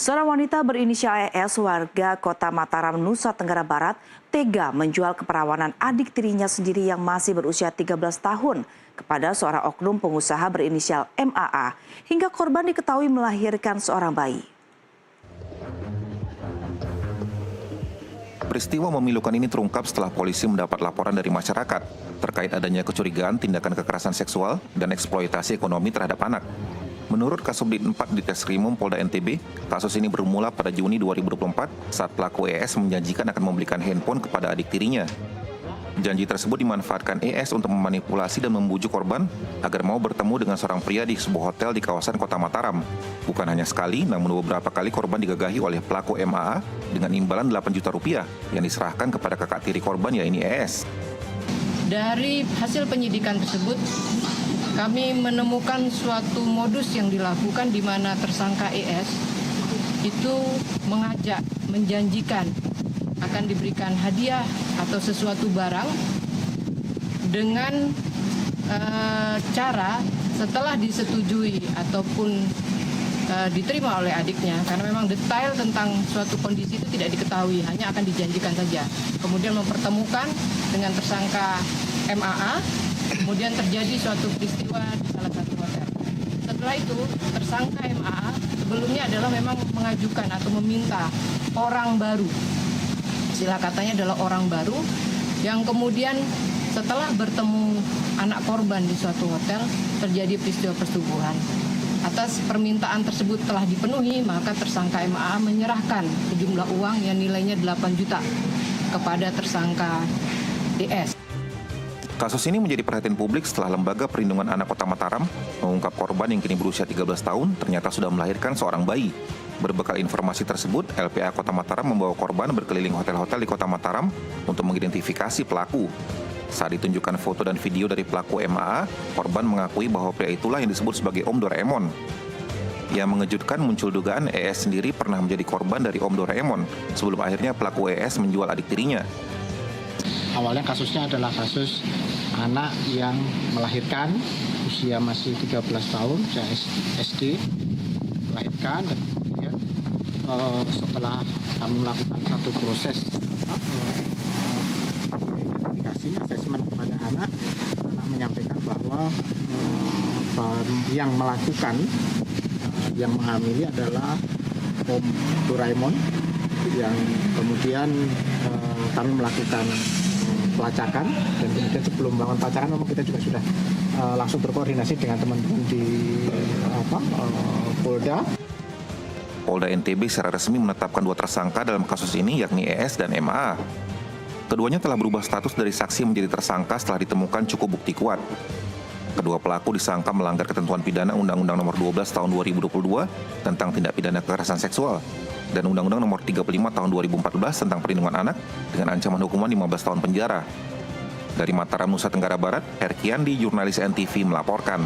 Seorang wanita berinisial ES warga Kota Mataram, Nusa Tenggara Barat tega menjual keperawanan adik tirinya sendiri yang masih berusia 13 tahun kepada seorang oknum pengusaha berinisial MAA hingga korban diketahui melahirkan seorang bayi. Peristiwa memilukan ini terungkap setelah polisi mendapat laporan dari masyarakat terkait adanya kecurigaan tindakan kekerasan seksual dan eksploitasi ekonomi terhadap anak. Menurut Kasubdit 4 Ditreskrimum Polda NTB, kasus ini bermula pada Juni 2024 saat pelaku ES menjanjikan akan membelikan handphone kepada adik tirinya. Janji tersebut dimanfaatkan ES untuk memanipulasi dan membujuk korban agar mau bertemu dengan seorang pria di sebuah hotel di kawasan Kota Mataram. Bukan hanya sekali, namun beberapa kali korban digagahi oleh pelaku MAA dengan imbalan 8 juta rupiah yang diserahkan kepada kakak tiri korban, yaitu ES. Dari hasil penyidikan tersebut, kami menemukan suatu modus yang dilakukan di mana tersangka ES itu mengajak, menjanjikan akan diberikan hadiah atau sesuatu barang dengan cara setelah disetujui ataupun diterima oleh adiknya, karena memang detail tentang suatu kondisi itu tidak diketahui, hanya akan dijanjikan saja. Kemudian mempertemukan dengan tersangka MAA, kemudian terjadi suatu peristiwa di salah satu hotel. Setelah itu, tersangka MAA sebelumnya adalah memang mengajukan atau meminta orang baru. Istilah katanya adalah orang baru, yang kemudian setelah bertemu anak korban di suatu hotel, terjadi peristiwa persetubuhan. Atas permintaan tersebut telah dipenuhi, maka tersangka MAA menyerahkan sejumlah uang yang nilainya 8 juta kepada tersangka DS. Kasus ini menjadi perhatian publik setelah Lembaga Perlindungan Anak Kota Mataram mengungkap korban yang kini berusia 13 tahun ternyata sudah melahirkan seorang bayi. Berbekal informasi tersebut, LPA Kota Mataram membawa korban berkeliling hotel-hotel di Kota Mataram untuk mengidentifikasi pelaku. Saat ditunjukkan foto dan video dari pelaku MAA, korban mengakui bahwa pria itulah yang disebut sebagai Om Doraemon. Yang mengejutkan, muncul dugaan ES sendiri pernah menjadi korban dari Om Doraemon sebelum akhirnya pelaku ES menjual adik tirinya. Awalnya kasusnya adalah kasus anak yang melahirkan, usia masih 13 tahun, SD, melahirkan, dan kemudian setelah kami melakukan satu proses identifikasi, asesmen kepada anak menyampaikan bahwa yang melakukan, yang menghamili adalah Om Doraemon, yang kemudian kami melakukan pelacakan, dan kemudian sebelum melakukan pelacakan memang kita juga sudah langsung berkoordinasi dengan teman-teman di Polda. Polda NTB secara resmi menetapkan dua tersangka dalam kasus ini, yakni ES dan MAA. Keduanya telah berubah status dari saksi menjadi tersangka setelah ditemukan cukup bukti kuat. Kedua pelaku disangka melanggar ketentuan pidana Undang-Undang Nomor 12 Tahun 2022 tentang tindak pidana kekerasan seksual dan Undang-Undang Nomor 35 Tahun 2014 tentang perlindungan anak dengan ancaman hukuman 15 tahun penjara. Dari Mataram, Nusa Tenggara Barat, Herkiandi, jurnalis NTV melaporkan.